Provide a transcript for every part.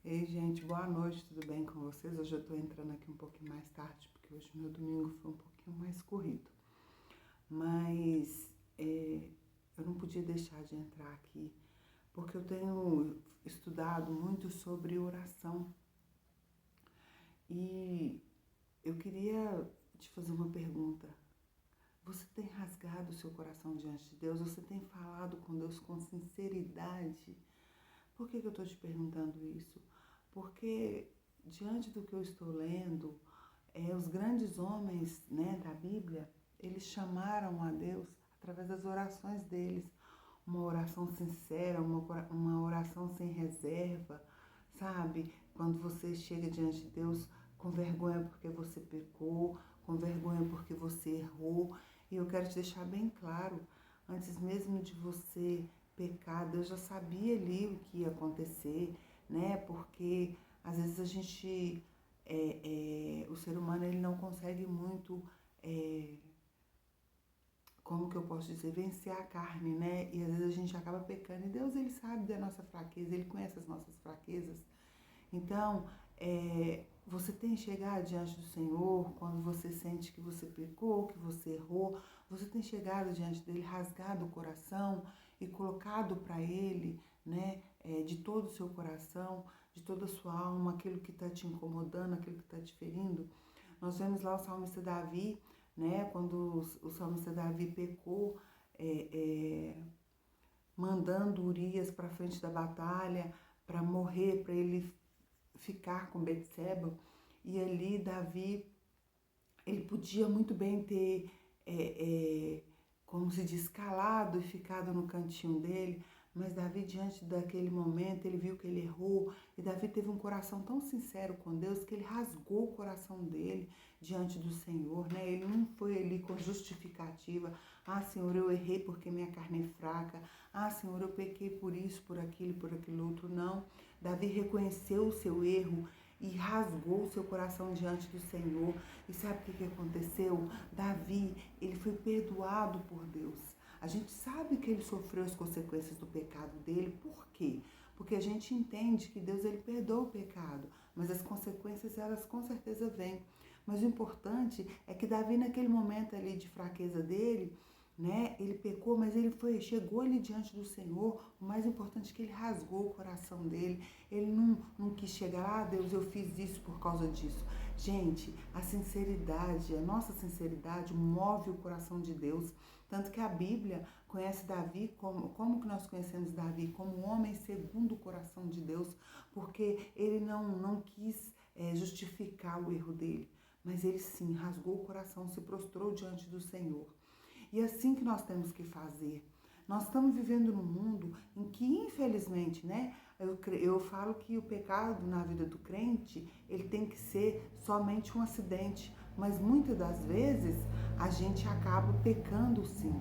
Ei, gente, boa noite, tudo bem com vocês? Hoje eu tô entrando aqui um pouquinho mais tarde, porque hoje meu domingo foi um pouquinho mais corrido. Mas eu não podia deixar de entrar aqui, porque eu tenho estudado muito sobre oração. E eu queria te fazer uma pergunta. Você tem rasgado o seu coração diante de Deus? Você tem falado com Deus com sinceridade? Por que eu estou te perguntando isso? Porque diante do que eu estou lendo, os grandes homens, né, da Bíblia, eles chamaram a Deus através das orações deles. Uma oração sincera, uma oração sem reserva, sabe? Quando você chega diante de Deus com vergonha porque você pecou, com vergonha porque você errou. E eu quero te deixar bem claro, antes mesmo de você pecar, Deus já sabia ali o que ia acontecer, né? Porque às vezes a gente, o ser humano, ele não consegue muito, como que eu posso dizer, vencer a carne, né? E às vezes a gente acaba pecando. E Deus, ele sabe da nossa fraqueza, ele conhece as nossas fraquezas. Então, você tem chegado diante do Senhor quando você sente que você pecou, que você errou. Você tem chegado diante dele, rasgado o coração e colocado para ele, né, de todo o seu coração, de toda a sua alma, aquilo que está te incomodando, aquilo que está te ferindo. Nós vemos lá o salmista Davi, né, quando o salmista Davi pecou, mandando Urias para frente da batalha para morrer, para ele ficar com Betseba. E ali Davi, ele podia muito bem ter, como se diz, calado e ficado no cantinho dele, mas Davi, diante daquele momento, ele viu que ele errou, e Davi teve um coração tão sincero com Deus que ele rasgou o coração dele diante do Senhor, né? Ele não foi ali com justificativa: ah, Senhor, eu errei porque minha carne é fraca, ah, Senhor, eu pequei por isso, por aquilo outro. Não. Davi reconheceu o seu erro e rasgou o seu coração diante do Senhor. E sabe o que aconteceu? Davi, ele foi perdoado por Deus. A gente sabe que ele sofreu as consequências do pecado dele. Por quê? Porque a gente entende que Deus, ele perdoa o pecado, mas as consequências, elas com certeza vêm. Mas o importante é que Davi, naquele momento ali de fraqueza dele, né, ele pecou, mas ele chegou ali diante do Senhor. O mais importante é que ele rasgou o coração dele. Ele não quis chegar: ah, Deus, eu fiz isso por causa disso. Gente, a sinceridade, a nossa sinceridade move o coração de Deus. Tanto que a Bíblia conhece Davi, como que nós conhecemos Davi? Como um homem segundo o coração de Deus, porque ele não quis justificar o erro dele, mas ele sim rasgou o coração, se prostrou diante do Senhor. E é assim que nós temos que fazer. Nós estamos vivendo num mundo em que, infelizmente, né, eu falo que o pecado na vida do crente, ele tem que ser somente um acidente, mas muitas das vezes a gente acaba pecando sim.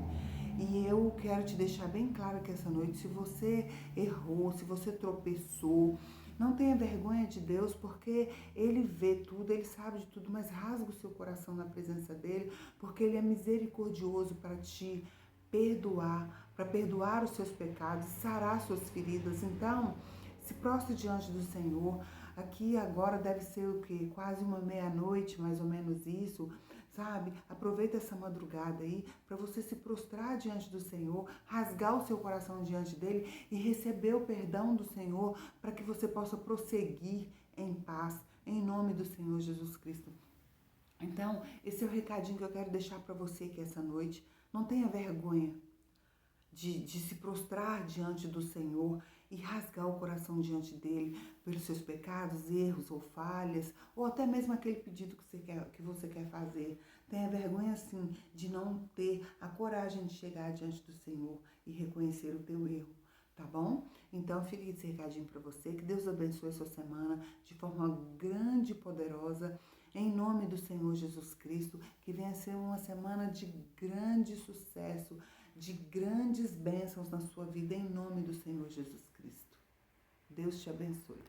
E eu quero te deixar bem claro que essa noite, se você errou, se você tropeçou, não tenha vergonha de Deus, porque Ele vê tudo, Ele sabe de tudo, mas rasga o seu coração na presença dEle, porque Ele é misericordioso para te perdoar, para perdoar os seus pecados, sarar suas feridas. Então, se prostre diante do Senhor. Aqui agora deve ser o quê? Quase uma meia-noite, mais ou menos isso, sabe? Aproveita essa madrugada aí para você se prostrar diante do Senhor, rasgar o seu coração diante dele e receber o perdão do Senhor, para que você possa prosseguir em paz, em nome do Senhor Jesus Cristo. Então, esse é o recadinho que eu quero deixar para você aqui essa noite. Não tenha vergonha de se prostrar diante do Senhor e rasgar o coração diante dele pelos seus pecados, erros ou falhas, ou até mesmo aquele pedido que você quer fazer. Tenha vergonha, sim, de não ter a coragem de chegar diante do Senhor e reconhecer o teu erro, tá bom? Então, fica esse recadinho para você. Que Deus abençoe a sua semana de forma grande e poderosa, em nome do Senhor Jesus Cristo. Que venha ser uma semana de grande sucesso, de grandes bênçãos na sua vida, em nome do Senhor Jesus Cristo. Deus te abençoe.